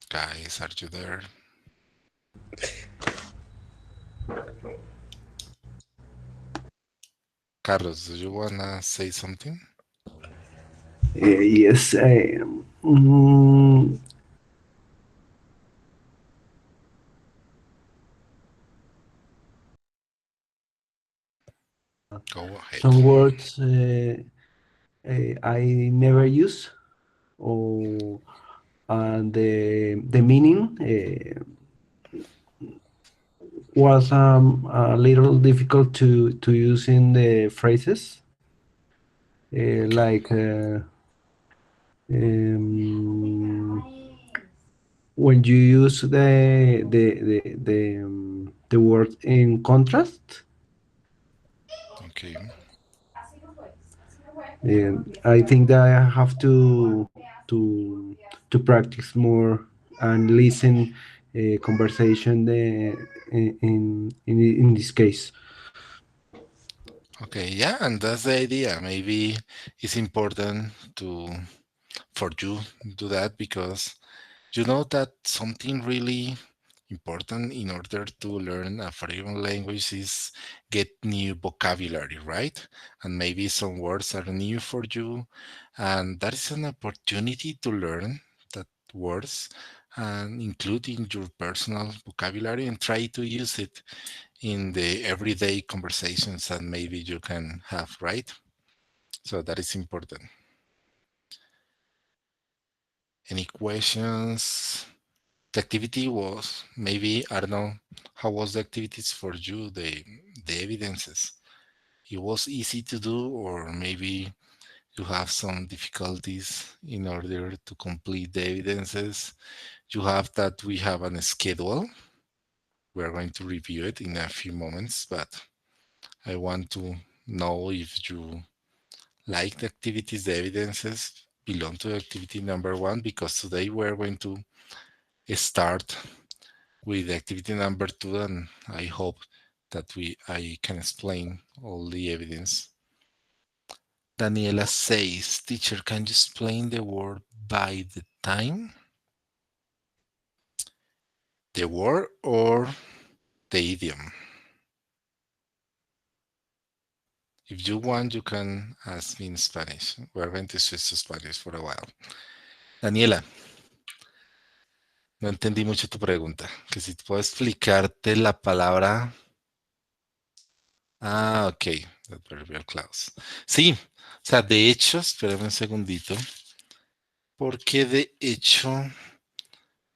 Guys, are you there? Carlos, do you wanna say something? Yes. Mm, Go ahead. some words I never use, or and the meaning was a little difficult to use in the phrases, Okay. like um, when you use the word in contrast. Okay. I think that I have to practice more and listen conversation in this case. Okay, yeah, and that's the idea. Maybe it's important to for you do that because you know that something really important in order to learn a foreign language is get new vocabulary, right? And maybe some words are new for you, and that is an opportunity to learn that words and include in your personal vocabulary and try to use it in the everyday conversations that maybe you can have, right? So that is important. Any questions? The activity was maybe, I don't know, how was the activities for you, the evidences? It was easy to do, or maybe you have some difficulties in order to complete the evidences. You have that we have a schedule. We're going to review it in a few moments, but I want to know if you like the activities, the evidences belong to activity number one, because today we're going to start with activity number two, and I hope that I can explain all the evidence. Daniela says, teacher, can you explain the word by the time? The word or the idiom? If you want, you can ask me in Spanish. We're going to switch to Spanish for a while. Daniela, no entendí mucho tu pregunta. Que si puedo explicarte la palabra. Ah, ok. Adverbial clause. Sí, o sea, de hecho, espérame un segundito, porque de hecho,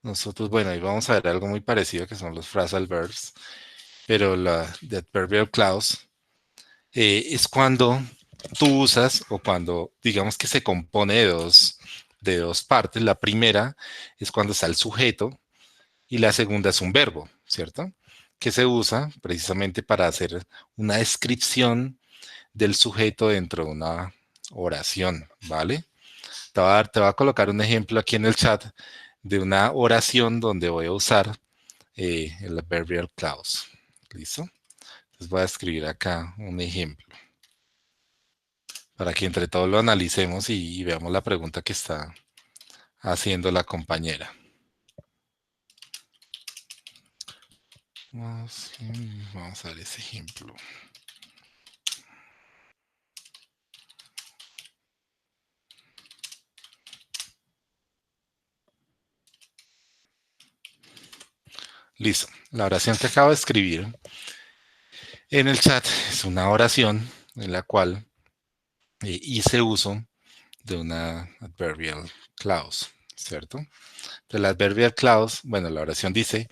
nosotros, bueno, ahí vamos a ver algo muy parecido que son los phrasal verbs, pero la de adverbial clause es cuando tú usas o cuando digamos que se compone de dos partes. La primera es cuando está el sujeto y la segunda es un verbo, ¿cierto? Que se usa precisamente para hacer una descripción del sujeto dentro de una oración, ¿vale? Te voy a colocar un ejemplo aquí en el chat de una oración donde voy a usar el adverbial clause. ¿Listo? Les voy a escribir acá un ejemplo para que entre todos lo analicemos y veamos la pregunta que está haciendo la compañera. Vamos a ver ese ejemplo. Listo. La oración que acabo de escribir en el chat es una oración en la cual hice uso de una adverbial clause, ¿cierto? De la adverbial clause, bueno, la oración dice,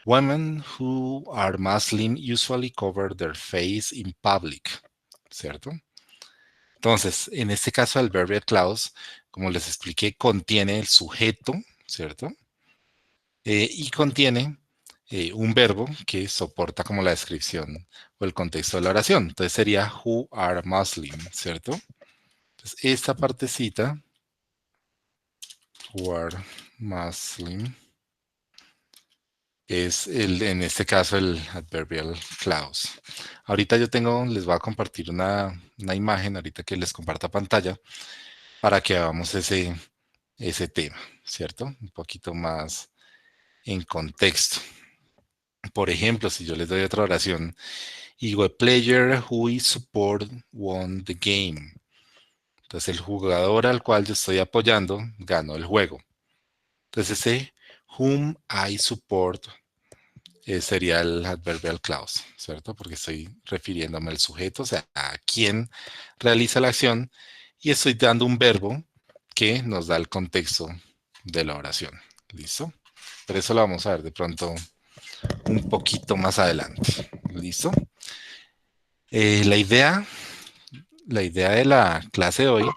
women who are Muslim usually cover their face in public, ¿cierto? Entonces, en este caso, el adverbial clause, como les expliqué, contiene el sujeto, ¿cierto? Y contiene un verbo que soporta como la descripción o el contexto de la oración. Entonces sería who are Muslim, ¿cierto? Entonces, esta partecita, who are Muslim, es en este caso el adverbial clause. Ahorita les voy a compartir una imagen, ahorita que les comparta pantalla, para que hagamos ese tema, ¿cierto? Un poquito más en contexto. Por ejemplo, si yo les doy otra oración, y a player who is support won the game. Entonces el jugador al cual yo estoy apoyando ganó el juego. Entonces ese whom I support sería el adverbial clause, ¿cierto? Porque estoy refiriéndome al sujeto, o sea, a quién realiza la acción y estoy dando un verbo que nos da el contexto de la oración. ¿Listo? Pero eso lo vamos a ver de pronto un poquito más adelante. ¿Listo? La idea de la clase de hoy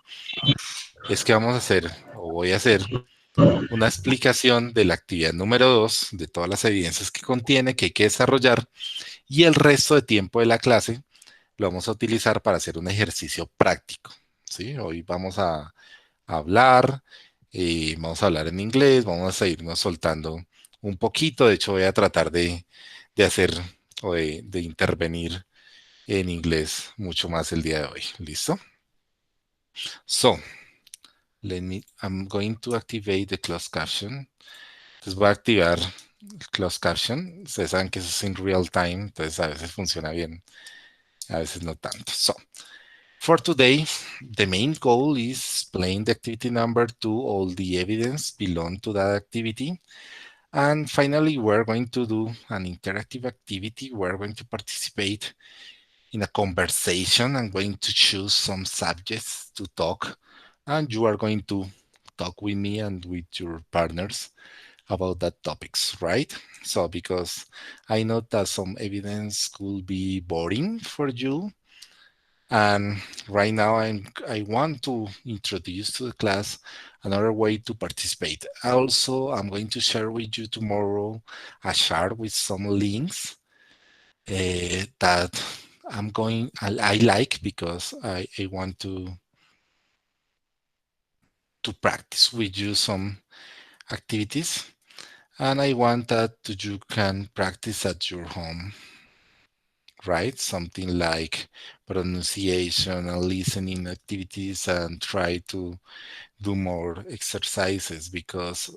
es que vamos a hacer, o voy a hacer, una explicación de la actividad número 2, de todas las evidencias que contiene, que hay que desarrollar, y el resto de tiempo de la clase lo vamos a utilizar para hacer un ejercicio práctico. ¿Sí? Hoy vamos a hablar, vamos a hablar en inglés, vamos a irnos soltando un poquito. De hecho, voy a tratar de hacer o de intervenir en inglés mucho más el día de hoy. ¿Listo? So, I'm going to activate the closed caption. Entonces voy a activar el closed caption. Ustedes saben que eso es en real time, entonces a veces funciona bien, a veces no tanto. So, for today, the main goal is explain the activity number two, all the evidence belong to that activity. And finally, we're going to do an interactive activity. We're going to participate in a conversation. I'm going to choose some subjects to talk, and you are going to talk with me and with your partners about that topics, right? So, because I know that some evidence could be boring for you, and right now I want to introduce to the class another way to participate. Also, I'm going to share with you tomorrow a chart with some links that I like because I want to practice with you some activities, and I want that you can practice at your home, right? Something like pronunciation and listening activities, and try to do more exercises because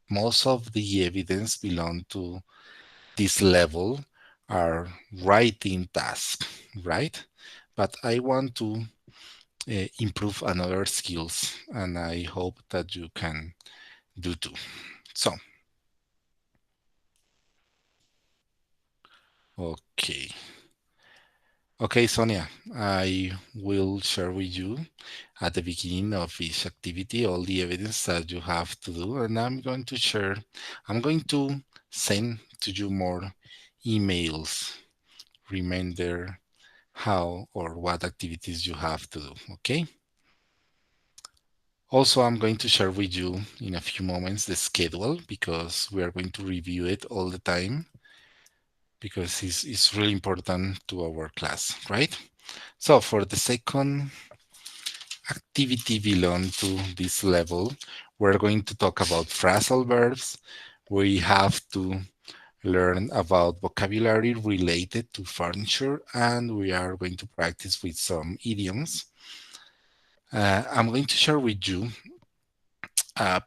most of the evidence belong to this level are writing tasks, right? But I want to improve another skills, and I hope that you can do too. So, okay. Okay, Sonia, I will share with you at the beginning of each activity all the evidence that you have to do, and I'm going to send to you more emails, reminder how or what activities you have to do, okay? Also, I'm going to share with you in a few moments the schedule because we are going to review it all the time because it's really important to our class, right? So for the second activity belong to this level, we're going to talk about phrasal verbs. We have to learn about vocabulary related to furniture, and we are going to practice with some idioms. I'm going to share with you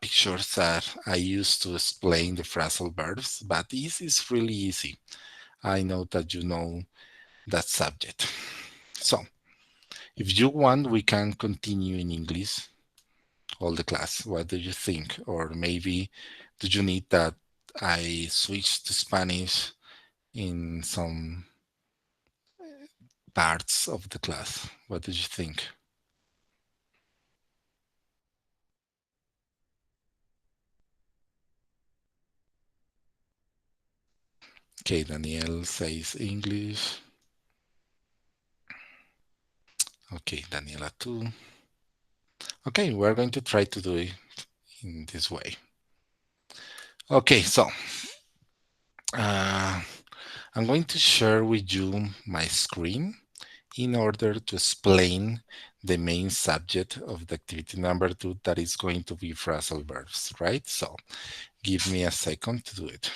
pictures that I use to explain the phrasal verbs, but this is really easy. I know that you know that subject. So, if you want, we can continue in English all the class. What do you think? Or maybe do you need that I switch to Spanish in some parts of the class? What do you think? Okay, Daniel says English. Okay, Daniela too. Okay, we're going to try to do it in this way. Okay, so uh, I'm going to share with you my screen in order to explain the main subject of the activity number two, that is going to be phrasal verbs, right? So give me a second to do it.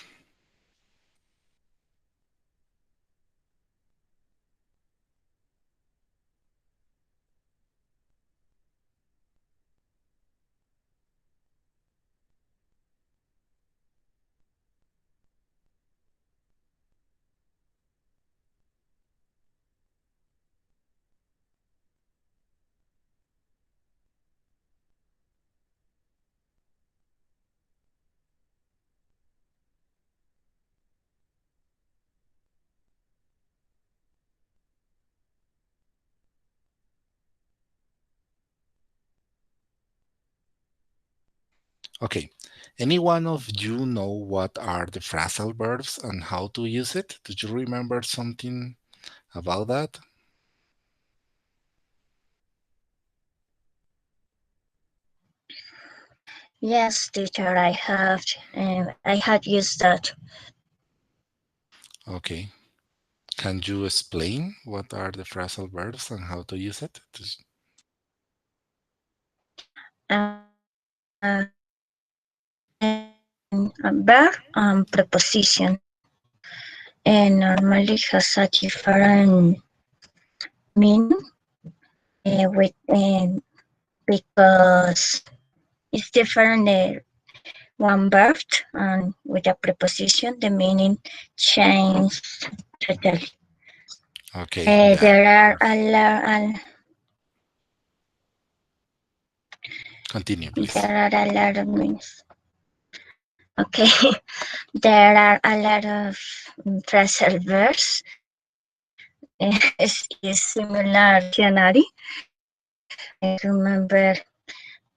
Okay. Any one of you know what are the phrasal verbs and how to use it? Do you remember something about that? Yes, teacher, I had used that. Okay. Can you explain what are the phrasal verbs and how to use it? Verb and preposition, and normally has a different meaning with because it's different one verb and with a preposition the meaning change totally. Okay, yeah. There are a Perfect. lot. Continue, please. There are a lot of meanings. Okay, there are a lot of phrasal verbs. Is similar dictionary. I remember,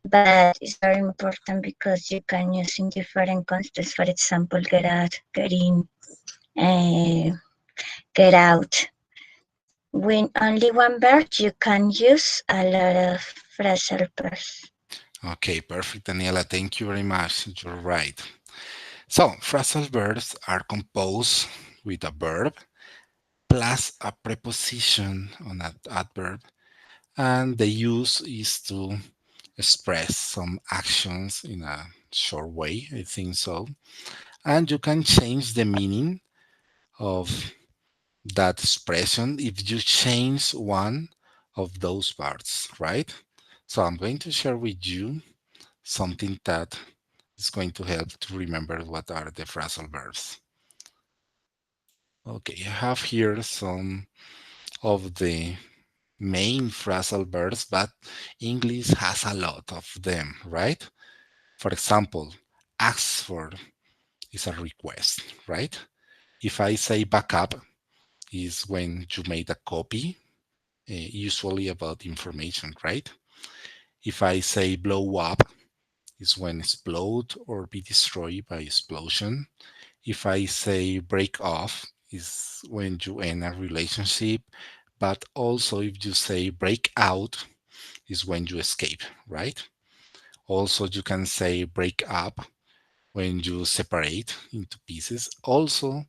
but it's very important because you can use in different contexts. For example, get out, get in, uh, get out. With only one verb, you can use a lot of phrasal verbs. Okay, perfect, Daniela. Thank you very much. You're right. So, phrasal verbs are composed with a verb plus a preposition on an adverb, and the use is to express some actions in a short way. I think so. And you can change the meaning of that expression if you change one of those parts, right? So I'm going to share with you something that is going to help to remember what are the phrasal verbs. Okay, I have here some of the main phrasal verbs, but English has a lot of them, right? For example, ask for is a request, right? If I say backup, is when you made a copy, usually about information, right? If I say blow up, is when explode or be destroyed by explosion. If I say break off, is when you end a relationship. But also, if you say break out, is when you escape, right? Also, you can say break up when you separate into pieces. Also,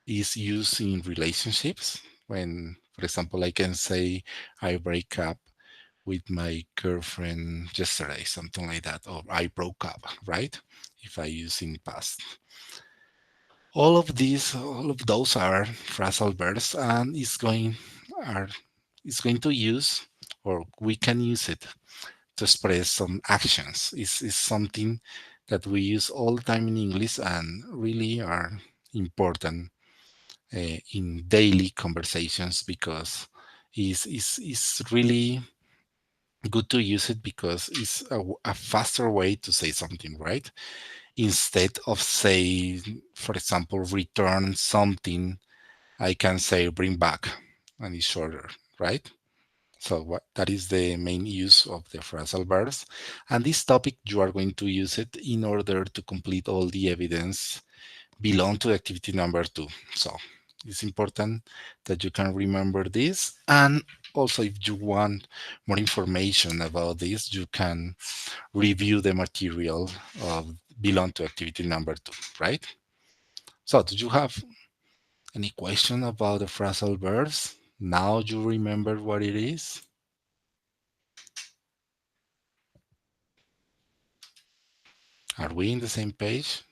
is used in relationships when, for example, I can say I break up with my girlfriend yesterday, something like that, or I broke up, right? If I use in past. All of those are phrasal verbs, and are is going to use, or we can use it to express some actions. Is something that we use all the time in English and really are important in daily conversations because is really good to use it because it's a faster way to say something, right? Instead of say, for example, return something, I can say bring back, and it's shorter, right? So that is the main use of the phrasal verbs. And this topic, you are going to use it in order to complete all the evidence belong to activity number 2. So it's important that you can remember this. And also, if you want more information about this, you can review the material of belong to activity number 2, right? So, do you have any question about the phrasal verbs? Now you remember what it is? Are we in the same page?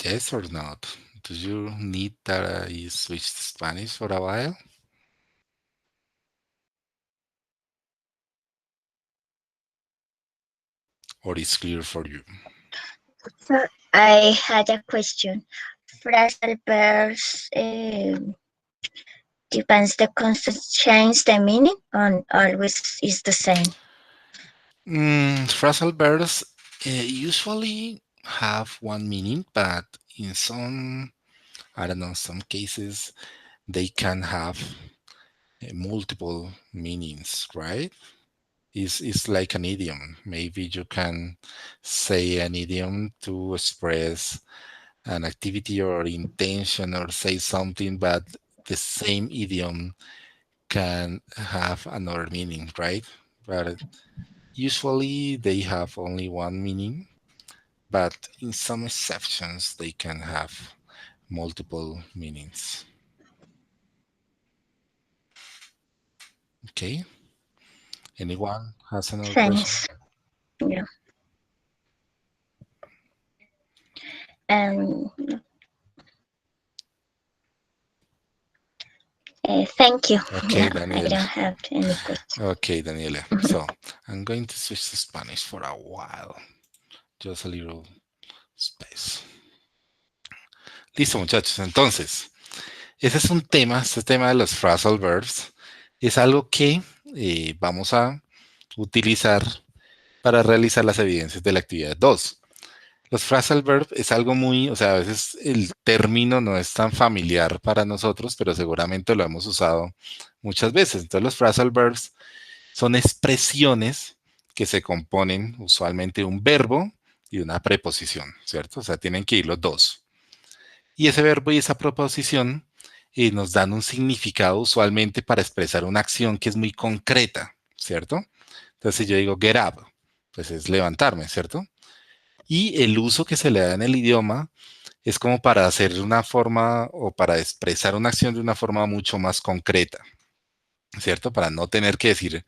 Yes or not? Do you need that I switch to Spanish for a while? Or is clear for you? So I had a question. Phrasal verbs depends the context change the meaning on always is the same. Phrasal verbs usually have one meaning, but in some I don't know, some cases they can have multiple meanings, right? It's like an idiom. Maybe you can say an idiom to express an activity or intention or say something, but the same idiom can have another meaning, right? But usually they have only one meaning, but in some exceptions they can have multiple meanings. Okay, anyone has another question? Thanks. Yeah. Um, thank you. Okay, Yeah, I Daniela. don't have any question. Okay, Daniela. So I'm going to switch to Spanish for a while. Just a little space. Listo, muchachos. Entonces, ese es un tema, este tema de los phrasal verbs. Es algo que vamos a utilizar para realizar las evidencias de la actividad 2. Los phrasal verbs es algo muy, o sea, a veces el término no es tan familiar para nosotros, pero seguramente lo hemos usado muchas veces. Entonces, los phrasal verbs son expresiones que se componen usualmente de un verbo y de una preposición, ¿cierto? O sea, tienen que ir los dos. Y ese verbo y esa preposición nos dan un significado usualmente para expresar una acción que es muy concreta, ¿cierto? Entonces, si yo digo get up, pues es levantarme, ¿cierto? Y el uso que se le da en el idioma es como para hacer una forma o para expresar una acción de una forma mucho más concreta, ¿cierto? Para no tener que decir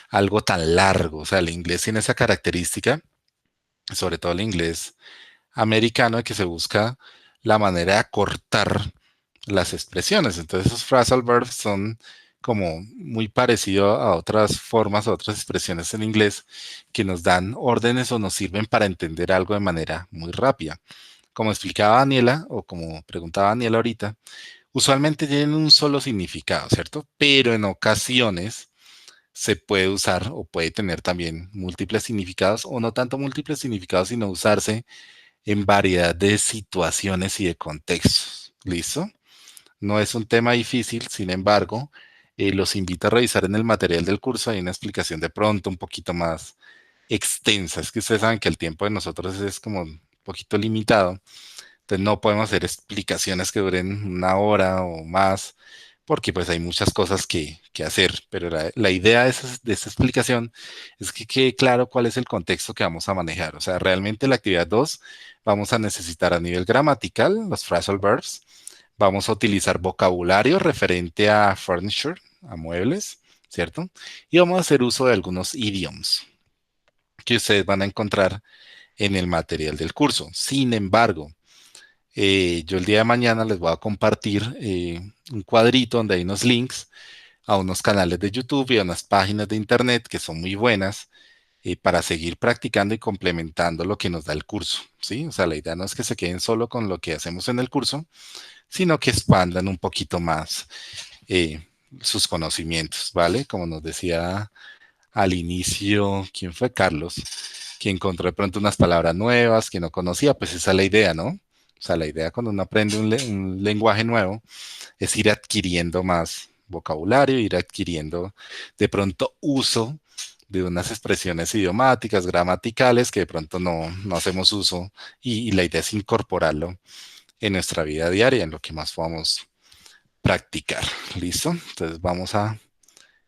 algo tan largo. O sea, el inglés tiene esa característica, sobre todo el inglés americano, de que se busca la manera de acortar las expresiones. Entonces, esos phrasal verbs son como muy parecido a otras formas, a otras expresiones en inglés que nos dan órdenes o nos sirven para entender algo de manera muy rápida. Como explicaba Daniela, o como preguntaba Daniela ahorita, usualmente tienen un solo significado, ¿cierto? Pero en ocasiones se puede usar o puede tener también múltiples significados, o no tanto múltiples significados, sino usarse en variedad de situaciones y de contextos. ¿Listo? No es un tema difícil, sin embargo, los invito a revisar en el material del curso. Hay una explicación de pronto un poquito más extensa. Es que ustedes saben que el tiempo de nosotros es como un poquito limitado. Entonces no podemos hacer explicaciones que duren una hora o más, porque pues hay muchas cosas que hacer. Pero la idea de esa explicación es que quede claro cuál es el contexto que vamos a manejar. O sea, realmente la actividad 2 vamos a necesitar a nivel gramatical los phrasal verbs. Vamos a utilizar vocabulario referente a furniture, a muebles, ¿cierto? Y vamos a hacer uso de algunos idioms que ustedes van a encontrar en el material del curso. Sin embargo, yo el día de mañana les voy a compartir un cuadrito donde hay unos links a unos canales de YouTube y a unas páginas de internet que son muy buenas para seguir practicando y complementando lo que nos da el curso, ¿sí? O sea, la idea no es que se queden solo con lo que hacemos en el curso, sino que expandan un poquito más eh, sus conocimientos, ¿vale? Como nos decía al inicio, ¿quién fue? Carlos, que encontró de pronto unas palabras nuevas que no conocía, pues esa es la idea, ¿no? O sea, la idea cuando uno aprende un lenguaje nuevo es ir adquiriendo más vocabulario, ir adquiriendo de pronto uso de unas expresiones idiomáticas, gramaticales, que de pronto no hacemos uso y la idea es incorporarlo en nuestra vida diaria, en lo que más podamos practicar. ¿Listo? Entonces vamos a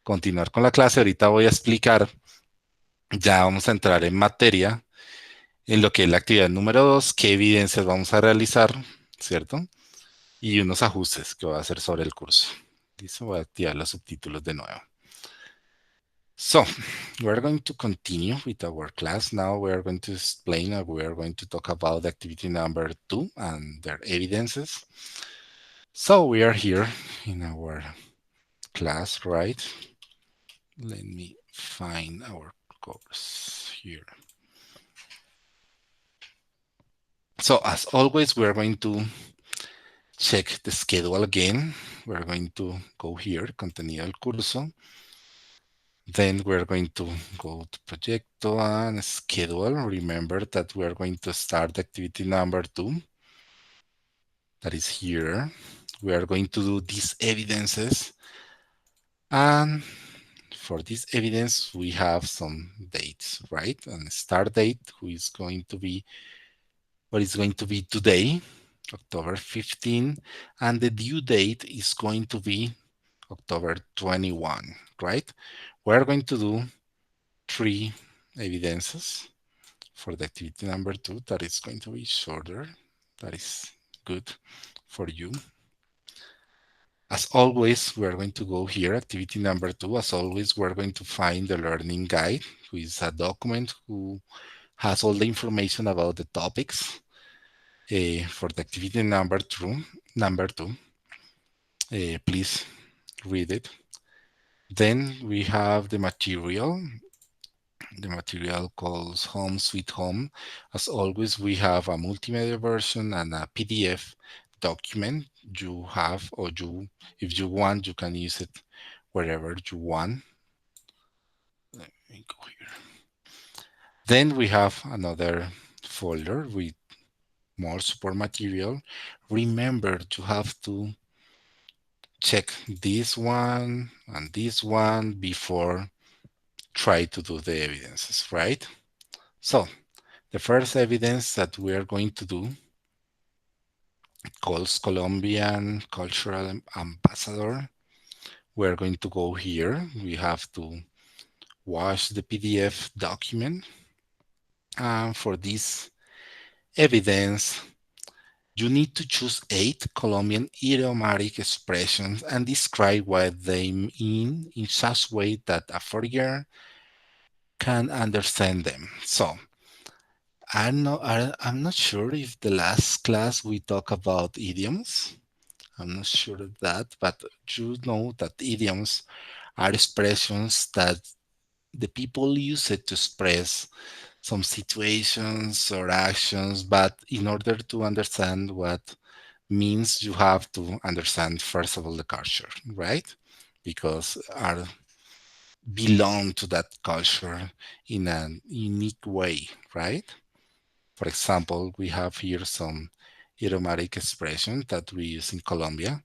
continuar con la clase. Ahorita voy a explicar, ya vamos a entrar en materia en lo que es la actividad número 2, qué evidencias vamos a realizar, ¿cierto? Y unos ajustes que voy a hacer sobre el curso. Listo, voy a activar los subtítulos de nuevo. So, we're going to continue with our class. Now we are going to explain, we are going to talk about the activity number 2 and their evidences. So we are here in our class, right? Let me find our course here. So as always, we are going to check the schedule again. We're going to go here, contenido del curso. Then we're going to go to Proyecto and Schedule. Remember that we're going to start activity number 2. that is here. We are going to do these evidences, and for this evidence we have some dates, right? And start date, who is going to be what is going to be today, October 15, and the due date is going to be October 21, right? We're going to do three evidences for the activity number two. That is going to be shorter. That is good for you. As always, we're going to go here, activity number two. As always, we're going to find the learning guide, which is a document who has all the information about the topics for the activity number two. Please read it. Then we have the material. The material calls Home Sweet Home. As always, we have a multimedia version and a PDF document you have, or you, if you want, you can use it wherever you want. Let me go here. Then we have another folder with more support material. Remember to have to check this one and this one before try to do the evidences, right? So the first evidence that we are going to do calls Colombian Cultural Ambassador. We're going to go here. We have to watch the PDF document. And for this evidence, you need to choose 8 Colombian idiomatic expressions and describe what they mean in such way that a foreigner can understand them. So I'm not sure if the last class we talk about idioms. I'm not sure of that, but you know that idioms are expressions that the people use it to express some situations or actions, but in order to understand what means, you have to understand first of all the culture, right? Because are belong to that culture in a unique way, right? For example, we have here some idiomatic expressions that we use in Colombia.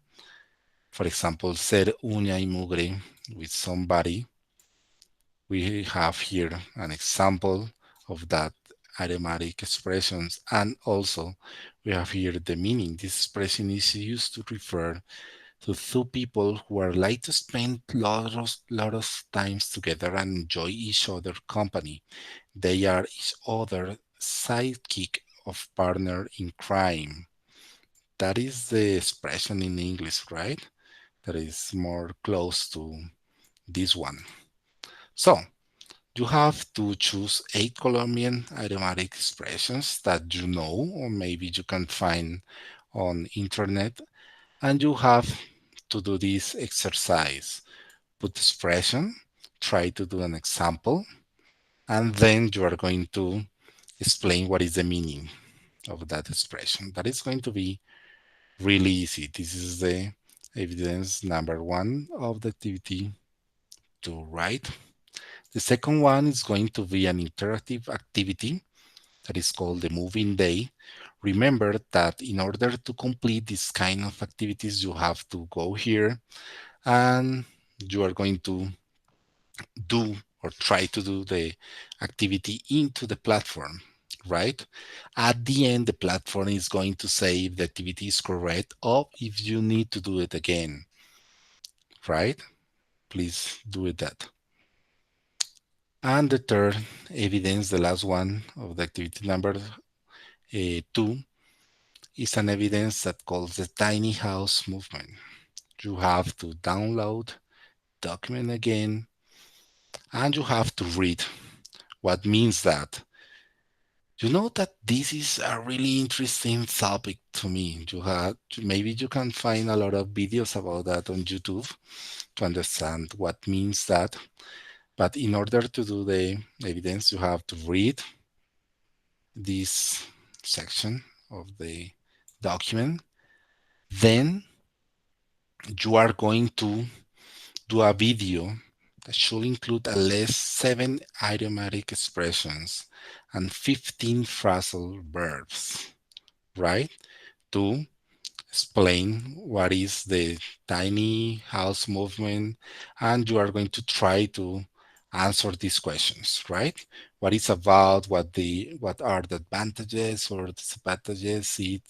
For example, ser uña y mugre with somebody. We have here an example of that idiomatic expressions, and also we have here the meaning. This expression is used to refer to two people who are like to spend lot of times together and enjoy each other company. They are each other sidekick of partner in crime. That is the expression in English, right? That is more close to this one. So you have to choose 8 Colombian idiomatic expressions that you know, or maybe you can find on internet, and you have to do this exercise. Put expression, try to do an example, and then you are going to explain what is the meaning of that expression. That is going to be really easy. This is the evidence number one of the activity to write. The second one is going to be an interactive activity that is called the moving day. Remember that in order to complete this kind of activities, you have to go here and you are going to do or try to do the activity into the platform, right? At the end, the platform is going to say if the activity is correct or if you need to do it again, right? Please do it that. And the third evidence, the last one of the activity number two, is an evidence that calls the tiny house movement. You have to download document again, and you have to read what means that. You know that this is a really interesting topic to me. Maybe you can find a lot of videos about that on YouTube to understand what means that. But in order to do the evidence, you have to read this section of the document. Then you are going to do a video that should include at least 7 idiomatic expressions and 15 phrasal verbs, right? To explain what is the tiny house movement, and you are going to try to answer these questions, right? What it's about, what are the advantages or disadvantages it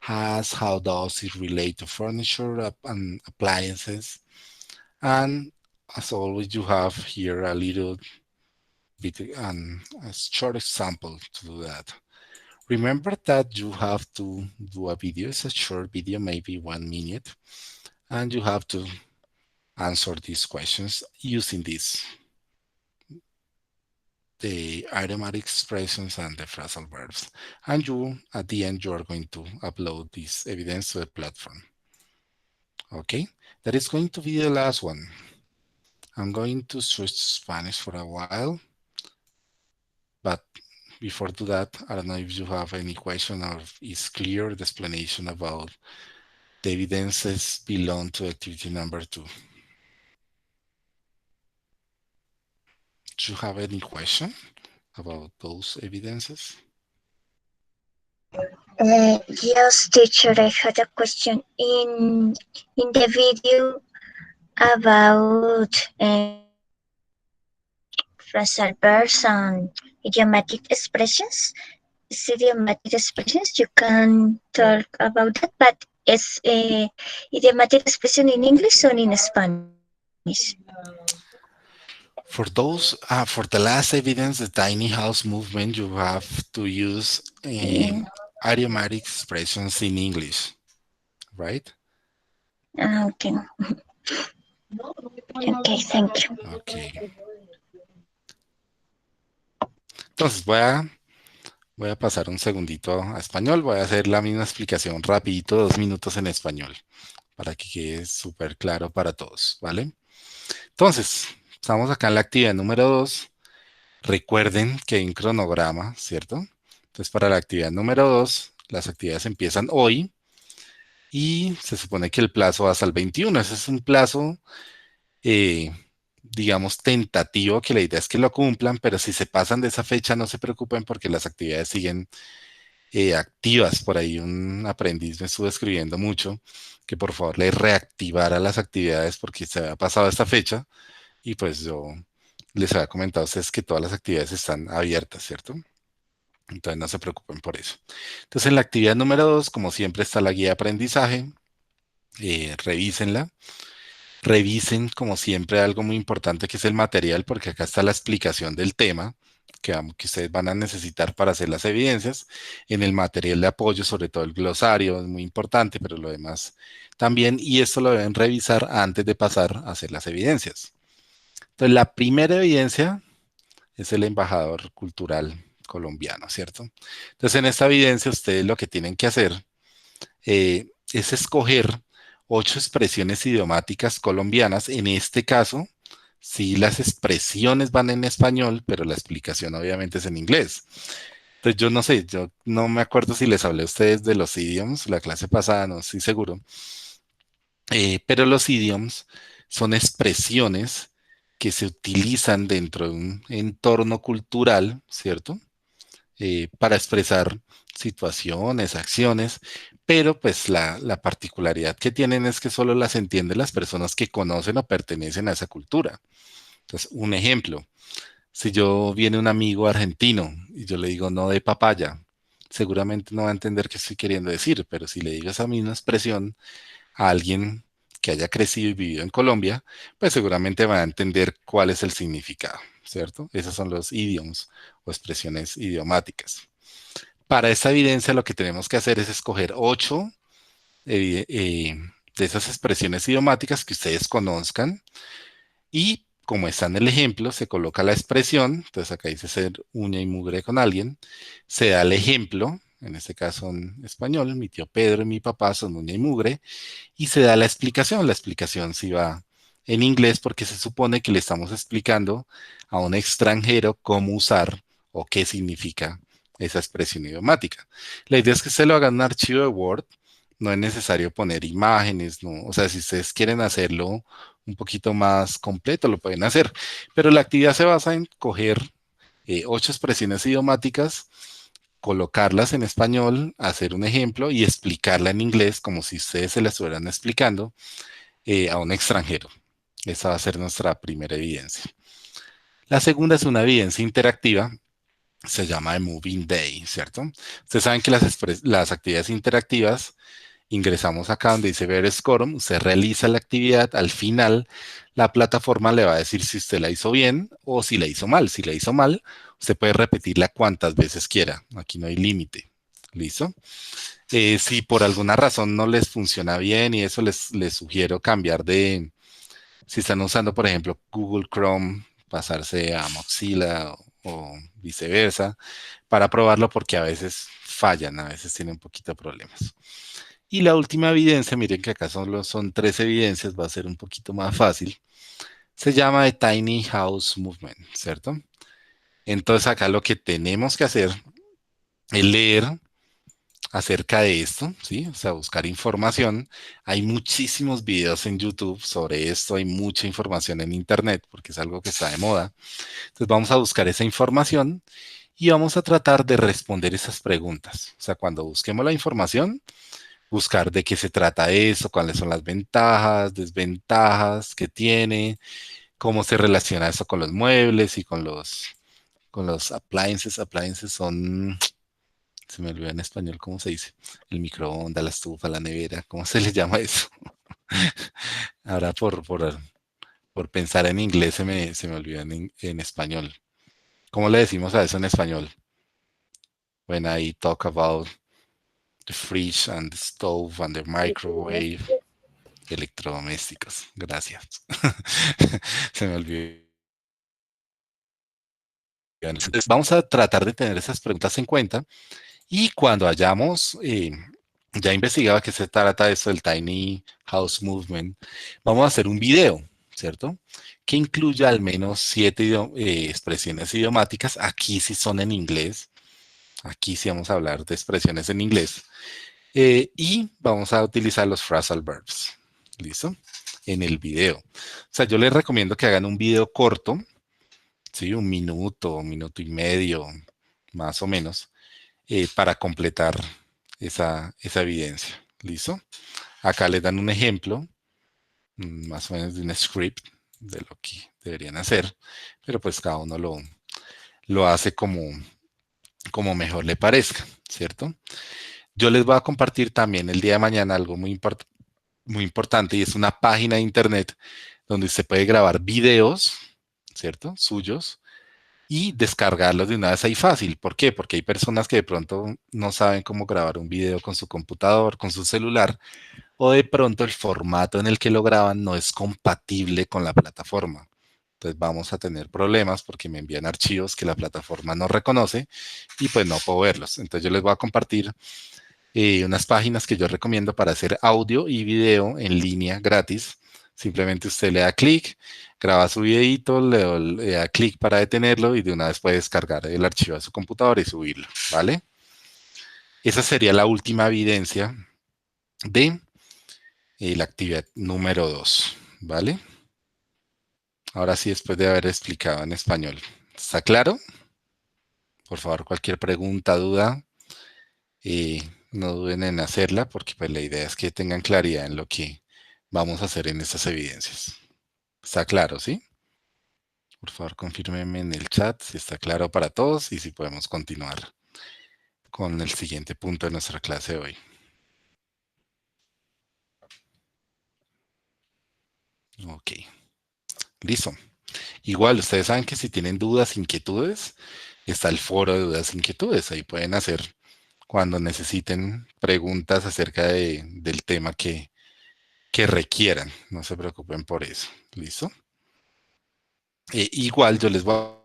has, how does it relate to furniture and appliances, and as always, you have here a little bit and a short example to do that. Remember that you have to do a video. It's a short video, maybe 1 minute, and you have to answer these questions using the idiomatic expressions and the phrasal verbs. And you, at the end, you are going to upload this evidence to the platform. Okay, that is going to be the last one. I'm going to switch to Spanish for a while, but before do that, I don't know if you have any question or if it's clear the explanation about the evidences belong to activity number 2. Do you have any question about those evidences? Yes, teacher, I had a question in the video about phrasal verbs and idiomatic expressions. It's idiomatic expressions, you can talk about that, but it's a idiomatic expression in English or in Spanish? For the last evidence, the tiny house movement, you have to use idiomatic expressions in English, right? Okay. Okay, thank you. Okay. Entonces voy a pasar un segundito a español. Voy a hacer la misma explicación rapidito, 2 minutos en español, para que quede súper claro para todos, ¿vale? Entonces, estamos acá en la actividad número 2. Recuerden que hay un cronograma, ¿cierto? Entonces, para la actividad número 2, las actividades empiezan hoy y se supone que el plazo va hasta el 21. Ese es un plazo, eh, digamos, tentativo, que la idea es que lo cumplan, pero si se pasan de esa fecha, no se preocupen porque las actividades siguen activas. Por ahí un aprendiz me estuvo escribiendo mucho que por favor le reactivara las actividades porque se había pasado esta fecha y pues yo les había comentado a ustedes que todas las actividades están abiertas, ¿cierto? Entonces no se preocupen por eso. Entonces en la actividad número 2, como siempre, está la guía de aprendizaje. Revísenla. Revisen, como siempre, algo muy importante que es el material, porque acá está la explicación del tema que ustedes van a necesitar para hacer las evidencias. En el material de apoyo, sobre todo el glosario, es muy importante, pero lo demás también. Y esto lo deben revisar antes de pasar a hacer las evidencias. Entonces, la primera evidencia es el embajador cultural colombiano, ¿cierto? Entonces, en esta evidencia, ustedes lo que tienen que hacer es escoger 8 expresiones idiomáticas colombianas. En este caso, sí, las expresiones van en español, pero la explicación obviamente es en inglés. Entonces, yo no sé, yo no me acuerdo si les hablé a ustedes de los idioms, la clase pasada, no estoy seguro. Pero los idioms son expresiones que se utilizan dentro de un entorno cultural, ¿cierto? Para expresar situaciones, acciones, pero pues la particularidad que tienen es que solo las entienden las personas que conocen o pertenecen a esa cultura. Entonces, un ejemplo, si yo viene un amigo argentino y yo le digo no de papaya, seguramente no va a entender qué estoy queriendo decir, pero si le digo esa misma expresión a alguien que haya crecido y vivido en Colombia, pues seguramente va a entender cuál es el significado, ¿cierto? Esos son los idioms o expresiones idiomáticas. Para esta evidencia lo que tenemos que hacer es escoger 8 de esas expresiones idiomáticas que ustedes conozcan y como está en el ejemplo, se coloca la expresión, entonces acá dice ser uña y mugre con alguien, se da el ejemplo, en este caso en español, mi tío Pedro y mi papá son uña y mugre, y se da la explicación sí va en inglés porque se supone que le estamos explicando a un extranjero cómo usar o qué significa esa expresión idiomática. La idea es que se lo hagan en un archivo de Word, no es necesario poner imágenes, no, o sea, si ustedes quieren hacerlo un poquito más completo, lo pueden hacer, pero la actividad se basa en coger 8 expresiones idiomáticas colocarlas en español, hacer un ejemplo y explicarla en inglés como si ustedes se la estuvieran explicando a un extranjero. Esa va a ser nuestra primera evidencia. La segunda es una evidencia interactiva, se llama de Moving Day, ¿cierto? Ustedes saben que las actividades interactivas, ingresamos acá donde dice Ver Score, usted realiza la actividad, al final la plataforma le va a decir si usted la hizo bien o si la hizo mal. Si la hizo mal, usted puede repetirla cuantas veces quiera, aquí no hay límite. ¿Listo? Si por alguna razón no les funciona bien y eso les sugiero cambiar si están usando, por ejemplo, Google Chrome, pasarse a Mozilla o viceversa, para probarlo porque a veces fallan, a veces tienen un poquito de problemas. Y la última evidencia, miren que acá solo son 3 evidencias, va a ser un poquito más fácil. Se llama the Tiny House Movement, ¿cierto? Entonces acá lo que tenemos que hacer es leer acerca de esto, ¿sí? O sea, buscar información. Hay muchísimos videos en YouTube sobre esto, hay mucha información en Internet porque es algo que está de moda. Entonces vamos a buscar esa información y vamos a tratar de responder esas preguntas. O sea, cuando busquemos la información, buscar de qué se trata eso, cuáles son las ventajas, desventajas que tiene, cómo se relaciona eso con los muebles y con los appliances. Appliances son, se me olvidó en español cómo se dice, el microondas, la estufa, la nevera, ¿cómo se les llama eso? Ahora por pensar en inglés se me olvidó en español. ¿Cómo le decimos a eso en español? When I talk about the fridge and the stove and the microwave. Electrodomésticos, gracias. Se me olvidó. Entonces, vamos a tratar de tener esas preguntas en cuenta y cuando hayamos ya investigado qué se trata esto del Tiny House Movement, vamos a hacer un video, ¿cierto? Que incluya al menos 7 expresiones idiomáticas. Aquí sí son en inglés. Aquí sí vamos a hablar de expresiones en inglés. Y vamos a utilizar los phrasal verbs. ¿Listo? En el video. O sea, yo les recomiendo que hagan un video corto, ¿sí? Un minuto y medio, más o menos, para completar esa evidencia. ¿Listo? Acá les dan un ejemplo, más o menos de un script de lo que deberían hacer, pero pues cada uno lo hace como mejor le parezca, ¿cierto? Yo les voy a compartir también el día de mañana algo muy importante y es una página de internet donde usted puede grabar videos, ¿cierto? Suyos y descargarlos de una vez ahí fácil. ¿Por qué? Porque hay personas que de pronto no saben cómo grabar un video con su computador, con su celular, o de pronto el formato en el que lo graban no es compatible con la plataforma. Entonces vamos a tener problemas porque me envían archivos que la plataforma no reconoce y pues no puedo verlos. Entonces yo les voy a compartir unas páginas que yo recomiendo para hacer audio y video en línea gratis. Simplemente usted le da clic, graba su videito, le da clic para detenerlo y de una vez puede descargar el archivo a su computadora y subirlo, ¿vale? Esa sería la última evidencia de la actividad número 2, ¿vale? Ahora sí, después de haber explicado en español. ¿Está claro? Por favor, cualquier pregunta, duda, no duden en hacerla porque pues la idea es que tengan claridad en lo que vamos a hacer en estas evidencias. ¿Está claro, sí? Por favor, confírmenme en el chat si está claro para todos y si podemos continuar con el siguiente punto de nuestra clase de hoy. Ok, listo. Igual, ustedes saben que si tienen dudas, inquietudes, está el foro de dudas, inquietudes. Ahí pueden hacer cuando necesiten preguntas acerca del tema que requieran. No se preocupen por eso. ¿Listo? Igual yo les voy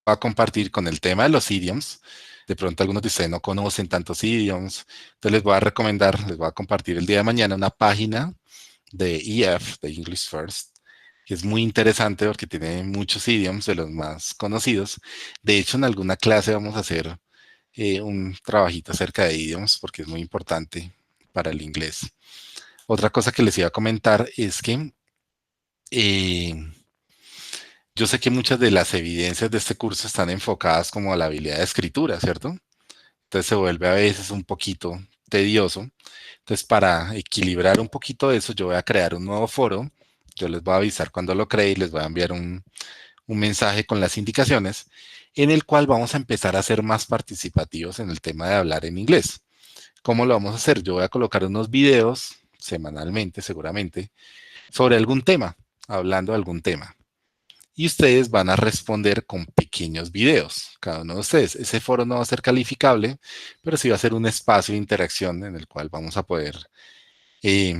a compartir con el tema de los idioms. De pronto algunos de ustedes no conocen tantos idioms. Entonces les voy a recomendar, les voy a compartir el día de mañana una página de EF, de English First, que es muy interesante porque tiene muchos idioms de los más conocidos. De hecho, en alguna clase vamos a hacer un trabajito acerca de idioms porque es muy importante para el inglés. Otra cosa que les iba a comentar es que eh, yo sé que muchas de las evidencias de este curso están enfocadas como a la habilidad de escritura, ¿cierto? Entonces se vuelve a veces un poquito tedioso. Entonces, para equilibrar un poquito eso, yo voy a crear un nuevo foro. Yo les voy a avisar cuando lo cree y les voy a enviar un mensaje con las indicaciones en el cual vamos a empezar a ser más participativos en el tema de hablar en inglés. ¿Cómo lo vamos a hacer? Yo voy a colocar unos videos semanalmente, seguramente, sobre algún tema, hablando de algún tema. Y ustedes van a responder con pequeños videos, cada uno de ustedes. Ese foro no va a ser calificable, pero sí va a ser un espacio de interacción en el cual vamos a poder eh,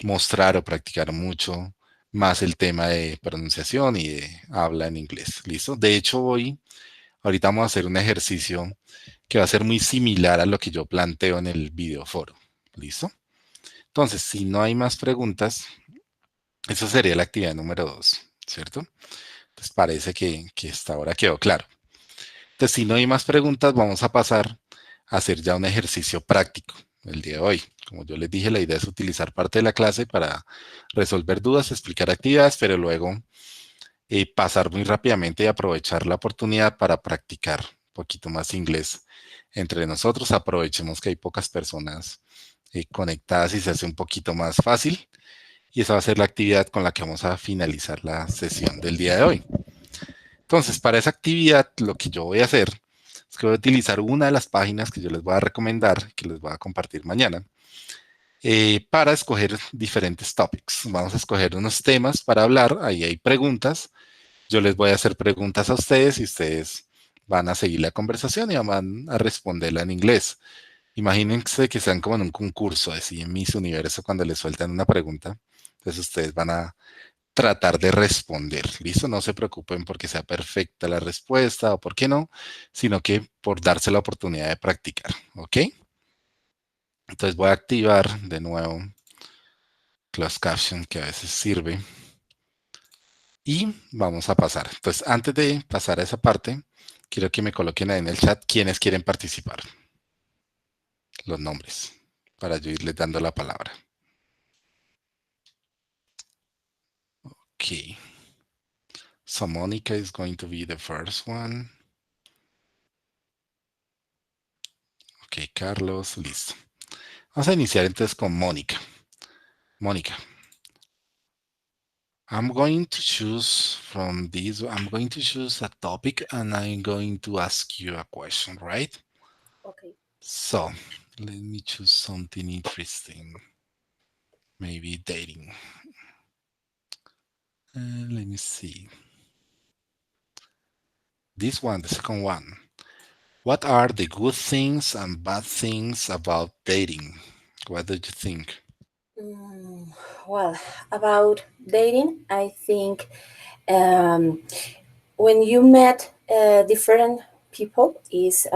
mostrar o practicar mucho más el tema de pronunciación y de habla en inglés. ¿Listo? De hecho, ahorita vamos a hacer un ejercicio que va a ser muy similar a lo que yo planteo en el videoforo. ¿Listo? Entonces, si no hay más preguntas, esa sería la actividad número 2, ¿cierto? Entonces parece que hasta ahora quedó claro. Entonces, si no hay más preguntas, vamos a pasar a hacer ya un ejercicio práctico el día de hoy. Como yo les dije, la idea es utilizar parte de la clase para resolver dudas, explicar actividades, pero luego pasar muy rápidamente y aprovechar la oportunidad para practicar un poquito más inglés entre nosotros. Aprovechemos que hay pocas personas conectadas y se hace un poquito más fácil. Y esa va a ser la actividad con la que vamos a finalizar la sesión del día de hoy. Entonces, para esa actividad, lo que yo voy a hacer es que voy a utilizar una de las páginas que yo les voy a recomendar, que les voy a compartir mañana, para escoger diferentes topics. Vamos a escoger unos temas para hablar, ahí hay preguntas. Yo les voy a hacer preguntas a ustedes y ustedes van a seguir la conversación y van a responderla en inglés. Imagínense que sean como en un concurso, así en Miss Universo, cuando les sueltan una pregunta. Entonces ustedes van a tratar de responder. ¿Listo? No se preocupen porque sea perfecta la respuesta o por qué no, sino que por darse la oportunidad de practicar. ¿Ok? Entonces voy a activar de nuevo closed caption que a veces sirve y vamos a pasar. Entonces, antes de pasar a esa parte, quiero que me coloquen ahí en el chat quienes quieren participar, los nombres, para yo irles dando la palabra. Ok. So Monica is going to be the first one. Ok, Carlos, listo. Vamos a iniciar entonces con Mónica. Mónica, I'm going to choose from this. I'm going to choose a topic and I'm going to ask you a question, right? Okay. So let me choose something interesting. Maybe dating. Let me see. This one, the second one. What are the good things and bad things about dating? What do you think? Mm, well, about dating, I think um, when you met different people is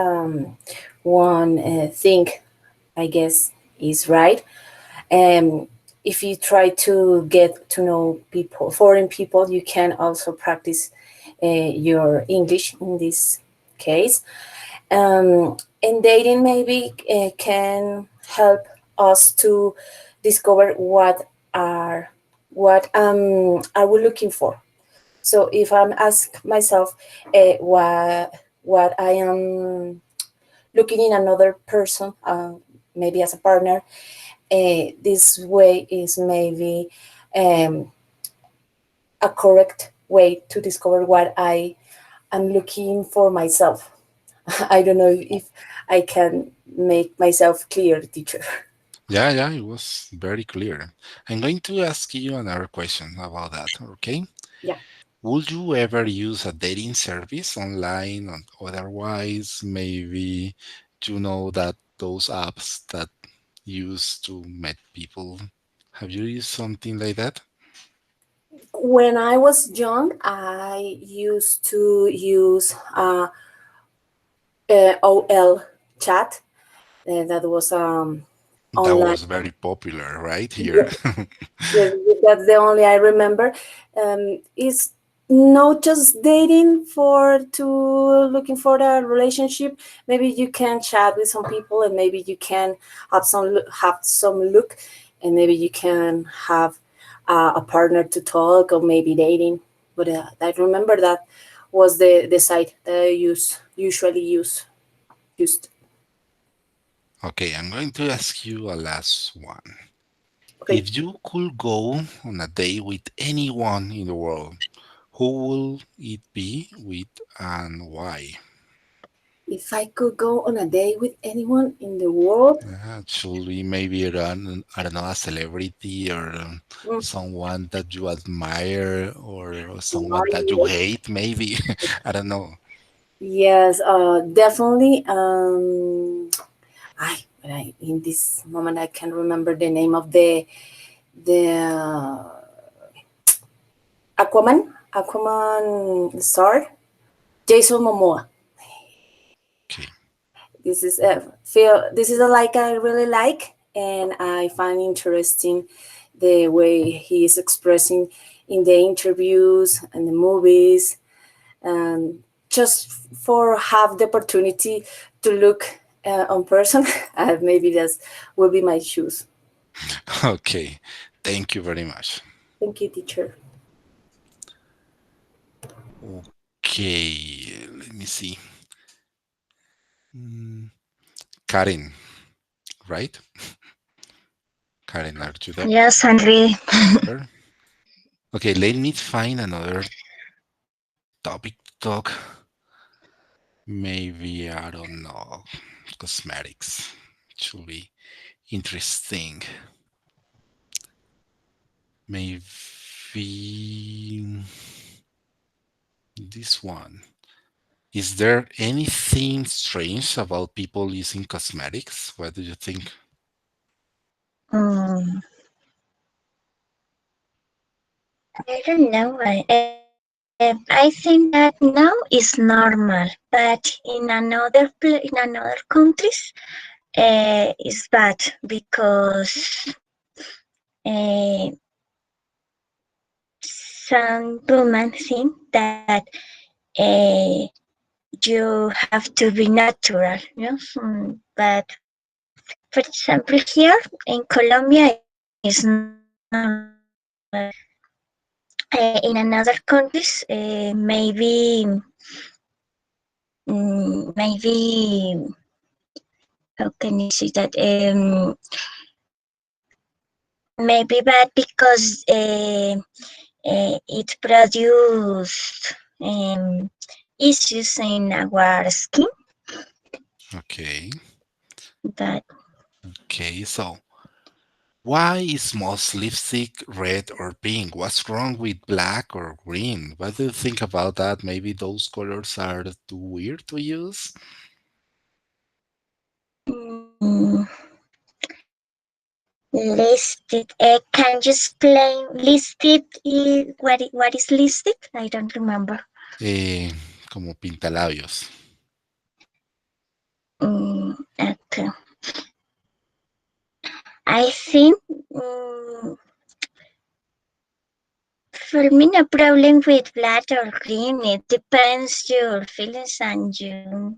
one thing, I guess, is right. Um, if you try to get to know people, foreign people, you can also practice your English in this case. And dating maybe can help us to discover what are we looking for. So if I'm ask myself what I am looking in another person, maybe as a partner, this way is maybe um, a correct way to discover what I am looking for myself. I don't know if I can make myself clear, teacher. Yeah, it was very clear. I'm going to ask you another question about that, okay? Yeah. Would you ever use a dating service online or otherwise? Maybe you know that those apps that use to meet people. Have you used something like that? When I was young, I used to use OL chat. That was That online. was very popular right here. Yes, yes, that's the only I remember. It's not just dating for to looking for a relationship. Maybe you can chat with some people, and maybe you can have some look, and maybe you can have a partner to talk, or maybe dating. But I remember that was the site that I usually used. Okay, I'm going to ask you a last one. Okay. If you could go on a date with anyone in the world, who will it be with and why? If I could go on a date with anyone in the world, Should we maybe run, I don't know, a celebrity or mm, someone that you admire or someone that you Mario. hate, maybe? I don't know. Yes, definitely. But in this moment I can't remember the name of the Aquaman star, Jason Momoa. Okay. This is a feel. This is a like I really like, and I find interesting the way he is expressing in the interviews and the movies, and just for have the opportunity to look on person, maybe that will be my shoes. Okay. Thank you very much. Thank you, teacher. Okay. Let me see. Mm, Karen, right? Karen, are you there? Yes, Henry. Okay, let me find another topic to talk. Maybe, I don't know, cosmetics. Should be interesting. Maybe this one. Is there anything strange about people using cosmetics? What do you think? Mm, I don't know. I think that now is normal, but in another countries, is bad because uh, some women think that uh, you have to be natural, yes. But for example, here in Colombia is normal, but in another countries, maybe how can you say that? Maybe bad because it produced issues in our skin. Okay. But Okay, so why is most lipstick red or pink? What's wrong with black or green? What do you think about that? Maybe those colors are too weird to use? mm, listed, can you explain listed? What is listed? I don't remember. Eh, Como pintalabios. Okay. I think mm, for me no problem with black or green. It depends your feelings and your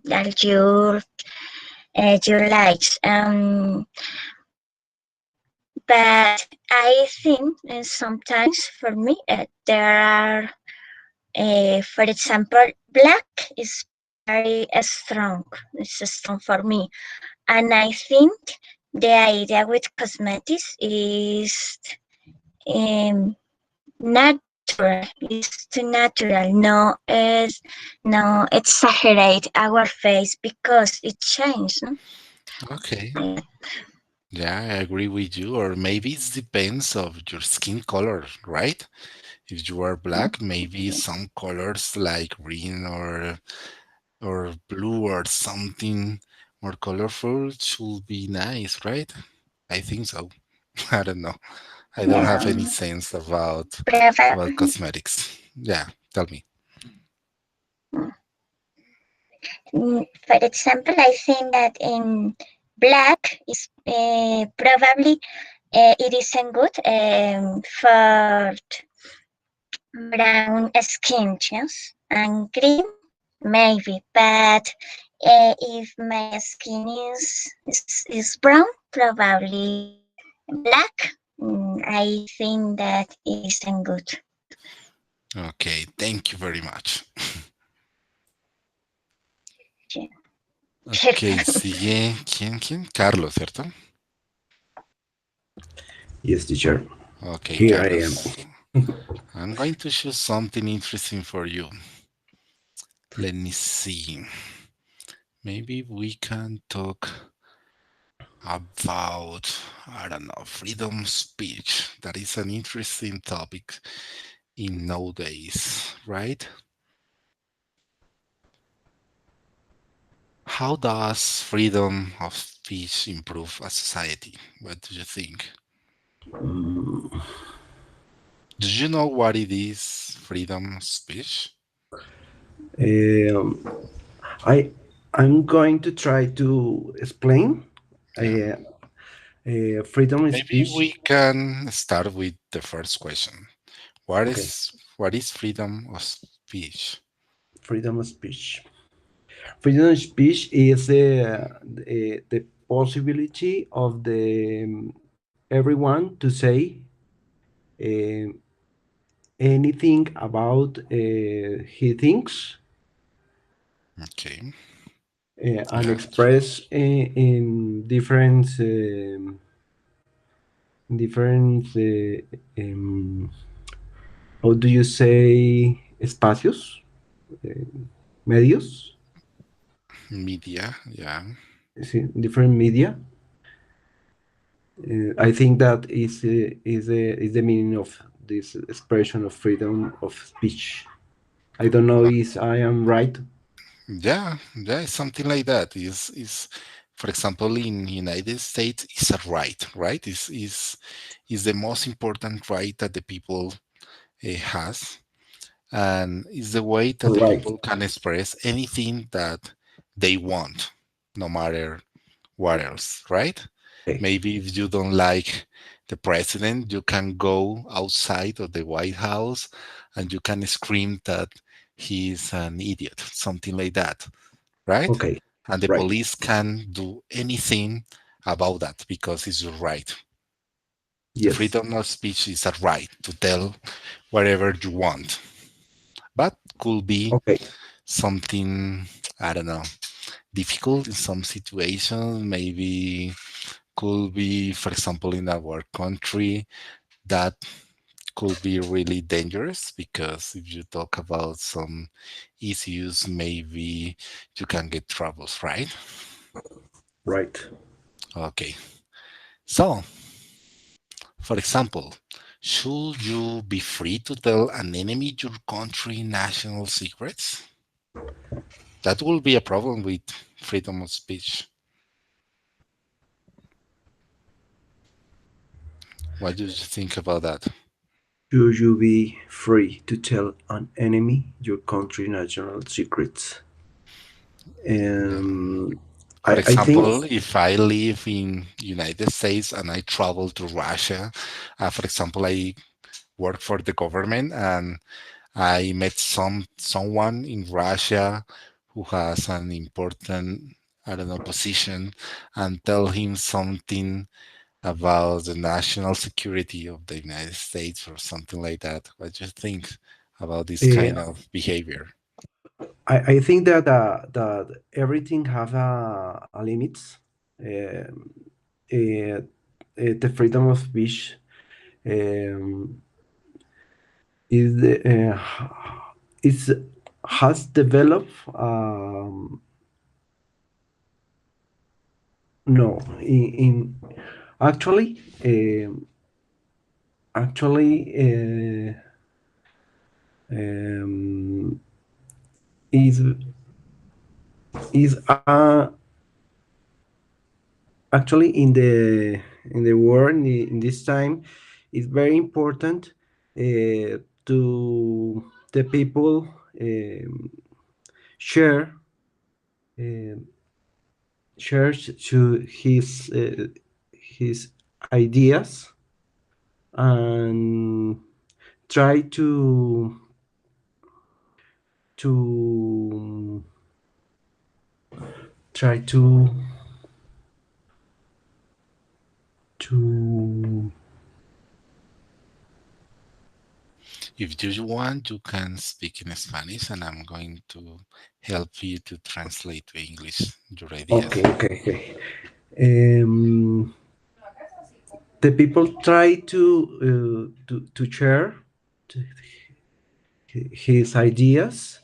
likes. But I think sometimes for me there are, for example, black is very strong. It's strong for me, and I think the idea with cosmetics is um, natural. Is too natural. No exaggerate our face because it changes. No? Okay. Like Yeah, I agree with you. Or maybe it depends of your skin color, right? If you are that. black, maybe some colors like green or blue or something more colorful should be nice, right? I think so. I don't know. I don't have any Yeah. sense about Probably. cosmetics. Yeah, tell me. For example, I think that in black is probably it isn't good for brown skin, yes, and green maybe. But if my skin is brown, probably black. I think that it isn't good. Okay, thank you very much. Yeah. Ok, sigue. ¿Quién? Carlos, ¿cierto? Yes, teacher. Okay, Here I am. Carlos. I'm going to choose something interesting for you. Let me see. Maybe we can talk about, I don't know, freedom speech. That is an interesting topic in nowadays, right? How does freedom of speech improve a society? What do you think? Mm, Do you know what it is, freedom of speech? um, I I'm going to try to explain. Yeah. Uh, freedom of Maybe speech. we can start with the first question. What Okay, is what is freedom of speech? freedom of speech. Freedom of speech is the possibility of the everyone to say uh, anything about he thinks Okay. and Yeah. express in different how do you say espacios, uh, medios, Media. Yeah. sí, different media. I think that is the meaning of this expression of freedom of speech. I don't know if I am right. Yeah, it's something like that. Is for example in United States is a right? Is the most important right that the people has, and is the way that the Right. people can express anything that they want, no matter what else, right? Okay. Maybe if you don't like the president, you can go outside of the White House and you can scream that he's an idiot, something like that, right? Okay. And the Right. police can do anything about that because it's your right. The Yes. freedom of speech is a right to tell whatever you want, but could be Okay. something, I don't know, difficult in some situations. Maybe could be, for example, in our country, that could be really dangerous because if you talk about some issues, maybe you can get troubles, right? Right. Okay. So, for example, should you be free to tell an enemy your country national secrets? That will be a problem with freedom of speech. What do you think about that? Should you be free to tell an enemy your country national secrets? Yeah. Um, For I think example, if I live in United States and I travel to Russia, for example, I work for the government and I met someone in Russia who has an important, I don't know, position, and tell him something about the national security of the United States or something like that. What do you think about this kind uh, of behavior? I think that everything have a limits. Um, the freedom of speech um, is is has developed no in actually actually um, is is actually in the world in this time it's very important to the people share um share to his ideas and try to try to If you want, you can speak in Spanish, and I'm going to help you to translate to English your ideas. Okay, okay, okay. Um, the people try to share t- his ideas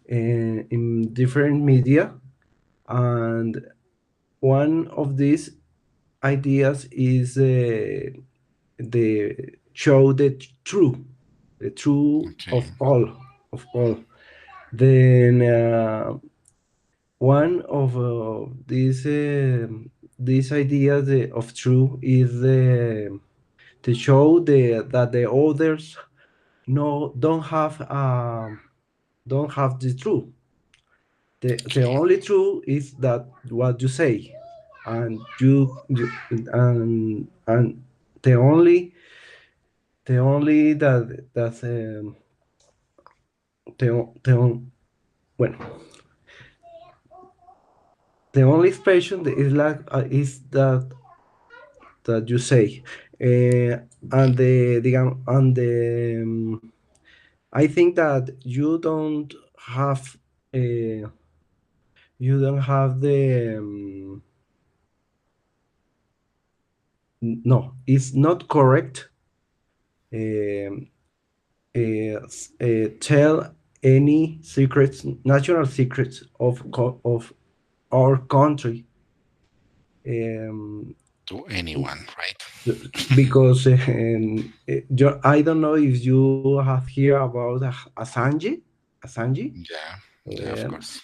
in different media, and one of these ideas is the show the true Okay. of all. Then one of these ideas of true is to show that the others no don't have the truth. The Okay. only truth is that what you say, and you and the only that's the bueno, the only expression that is like is that you say, and the I think that uh, you don't have the no, it's not correct. Um, tell any secrets, national secrets of our country, um, To anyone, right? because I don't know if you have heard about Assange. Yeah, yeah, of Um, course.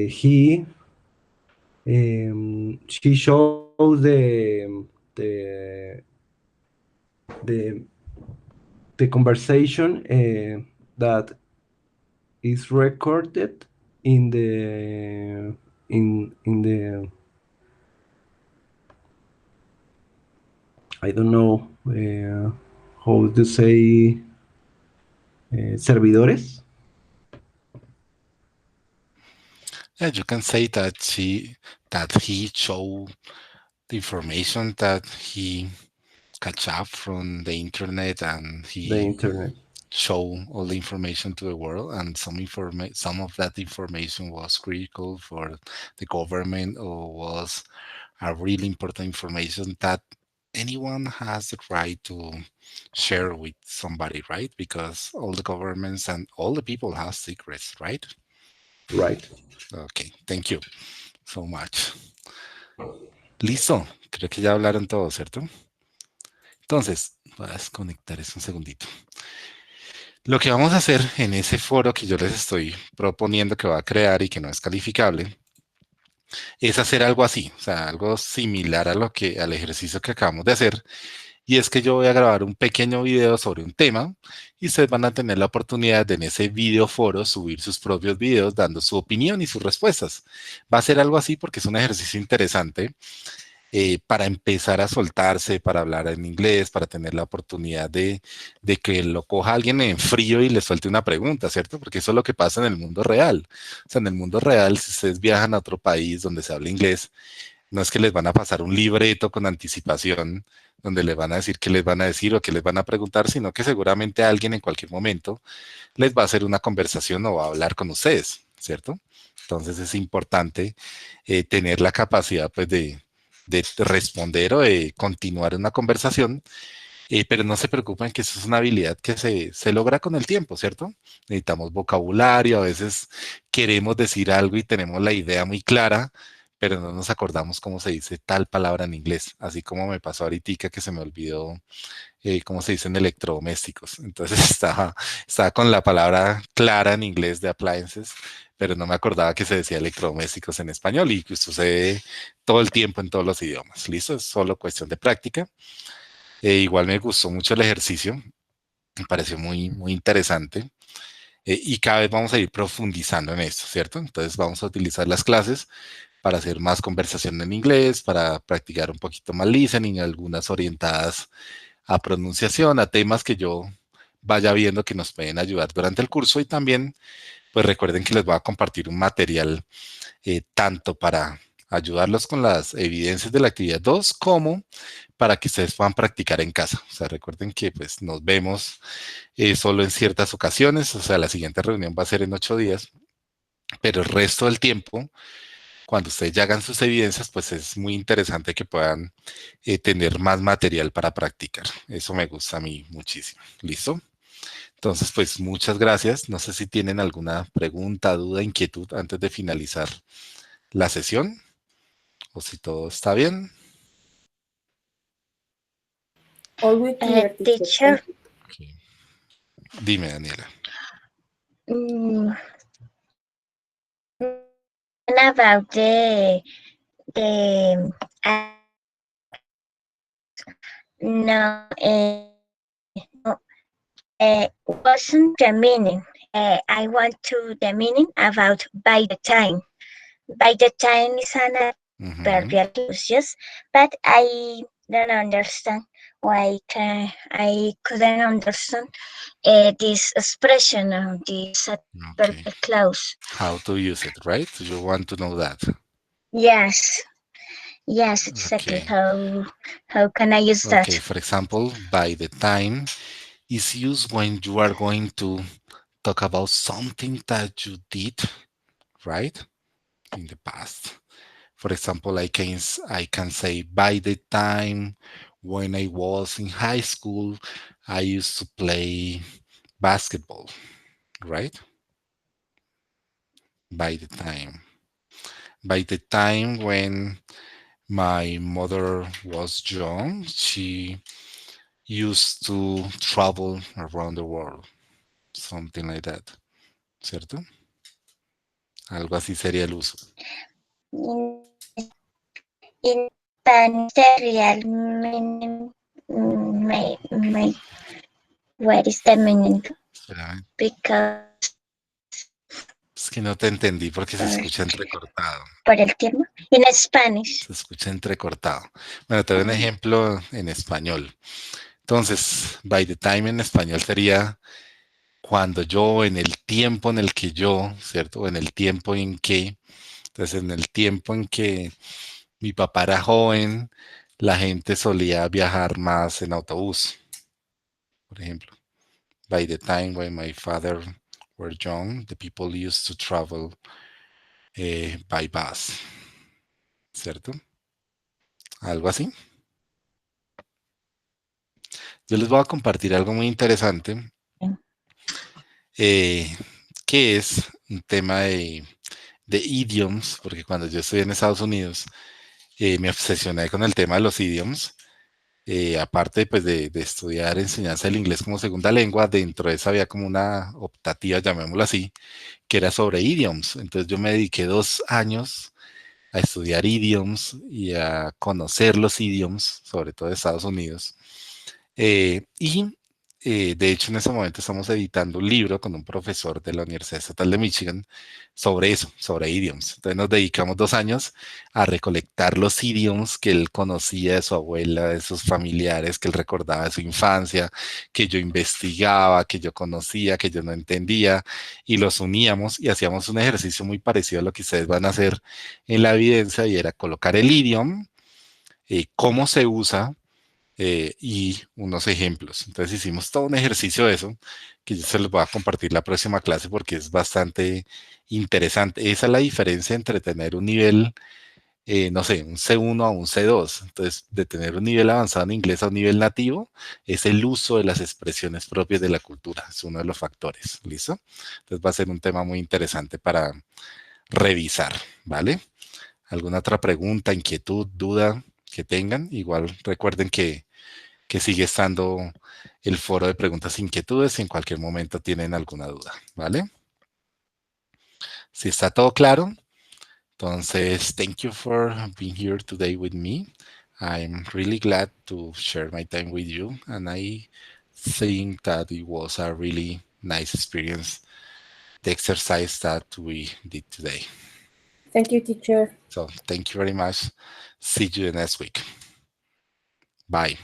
he she shows the the the conversation that is recorded in the I don't know how to say servidores, Yeah, you can say that that he showed the information that he catch up from the internet, and the he internet. show all the information to the world, and some of that information was critical for the government, or was a really important information that anyone has the right to share with somebody, right? Because all the governments and all the people have secrets, right? Right. Okay, thank you so much. Listo, creo que ya hablaron todos, ¿cierto? Entonces, voy a desconectar eso un segundito. Lo que vamos a hacer en ese foro que yo les estoy proponiendo que va a crear y que no es calificable, es hacer algo así, o sea, algo similar a al ejercicio que acabamos de hacer. Y es que yo voy a grabar un pequeño video sobre un tema y ustedes van a tener la oportunidad de en ese video foro subir sus propios videos dando su opinión y sus respuestas. Va a ser algo así porque es un ejercicio interesante, para empezar a soltarse, para hablar en inglés, para tener la oportunidad de que lo coja alguien en frío y le suelte una pregunta, ¿cierto? Porque eso es lo que pasa en el mundo real. O sea, en el mundo real, si ustedes viajan a otro país donde se habla inglés, no es que les van a pasar un libreto con anticipación donde les van a decir qué les van a decir o qué les van a preguntar, sino que seguramente alguien en cualquier momento les va a hacer una conversación o va a hablar con ustedes, ¿cierto? Entonces es importante tener la capacidad pues de responder o de continuar una conversación, pero no se preocupen que eso es una habilidad que se logra con el tiempo, ¿cierto? Necesitamos vocabulario, a veces queremos decir algo y tenemos la idea muy clara, pero no nos acordamos cómo se dice tal palabra en inglés, así como me pasó ahorita que se me olvidó cómo se dicen electrodomésticos. Entonces estaba con la palabra clara en inglés de appliances, pero no me acordaba que se decía electrodomésticos en español, y que sucede todo el tiempo en todos los idiomas. ¿Listo? Es solo cuestión de práctica. Igual me gustó mucho el ejercicio, me pareció muy interesante. Y cada vez vamos a ir profundizando en esto, ¿cierto? Entonces vamos a utilizar las clases para hacer más conversación en inglés, para practicar un poquito más listening, algunas orientadas a pronunciación, a temas que yo vaya viendo que nos pueden ayudar durante el curso. Y también, pues recuerden que les voy a compartir un material tanto para ayudarlos con las evidencias de la actividad 2 como para que ustedes puedan practicar en casa. O sea, recuerden que pues nos vemos solo en ciertas ocasiones, o sea, la siguiente reunión va a ser en 8 días, pero el resto del tiempo, cuando ustedes ya hagan sus evidencias, pues es muy interesante que puedan tener más material para practicar. Eso me gusta a mí muchísimo. ¿Listo? Entonces, pues muchas gracias. No sé si tienen alguna pregunta, duda, inquietud antes de finalizar la sesión o si todo está bien. All we clear, teacher. Teacher, Thank you. Okay. Dime, Daniela. mm, about the no, no, wasn't the meaning. I want to the meaning about by the time. By the time is an adverbial use, yes, but I don't understand why I couldn't understand this expression of this Okay. adverbial clause. How to use it, right? You want to know that. Yes, yes, exactly. Okay. How can I use Okay. that? For example, by the time is used when you are going to talk about something that you did, right? In the past. For example, I can say by the time when I was in high school, I used to play basketball, right? By the time. By the time when my mother was young, she used to travel around the world, something like that, ¿cierto? Algo así sería el uso. In, in Spanish, the real meaning, where is the meaning? Espérame, Because es que no te entendí porque se escucha entrecortado. por el tiempo. In Spanish. Se escucha entrecortado. Bueno, te doy un ejemplo en español. Entonces, by the time en español sería cuando yo, en el tiempo en el que yo, ¿cierto? O en el tiempo en que, entonces en el tiempo en que mi papá era joven, la gente solía viajar más en autobús, por ejemplo. By the time when my father were young, the people used to travel by bus, ¿cierto? Algo así. Yo les voy a compartir algo muy interesante, eh, que es un tema de idioms, porque cuando yo estuve en Estados Unidos, me obsesioné con el tema de los idioms. Aparte pues, de estudiar enseñanza del inglés como segunda lengua, dentro de eso había como una optativa, llamémoslo así, que era sobre idioms. Entonces yo me dediqué 2 años a estudiar idioms y a conocer los idioms, sobre todo de Estados Unidos. Y de hecho en ese momento estamos editando un libro con un profesor de la Universidad Estatal de Michigan sobre eso, sobre idioms. Entonces nos dedicamos 2 años a recolectar los idioms que él conocía de su abuela, de sus familiares, que él recordaba de su infancia, que yo investigaba, que yo conocía, que yo no entendía, y los uníamos y hacíamos un ejercicio muy parecido a lo que ustedes van a hacer en la evidencia, y era colocar el idioma, cómo se usa, y unos ejemplos. Entonces hicimos todo un ejercicio de eso, que yo se los voy a compartir la próxima clase porque es bastante interesante. Esa es la diferencia entre tener un nivel, no sé, un C1 a un C2. Entonces, de tener un nivel avanzado en inglés a un nivel nativo, es el uso de las expresiones propias de la cultura. Es uno de los factores. ¿Listo? Entonces va a ser un tema muy interesante para revisar, ¿vale? ¿Alguna otra pregunta, inquietud, duda que tengan? Igual recuerden que sigue estando el foro de preguntas e inquietudes si en cualquier momento tienen alguna duda, ¿vale? Si está todo claro, entonces, thank you for being here today with me. I'm really glad to share my time with you, and I think that it was a really nice experience, the exercise that we did today. Thank you, teacher. So, thank you very much. See you next week. Bye.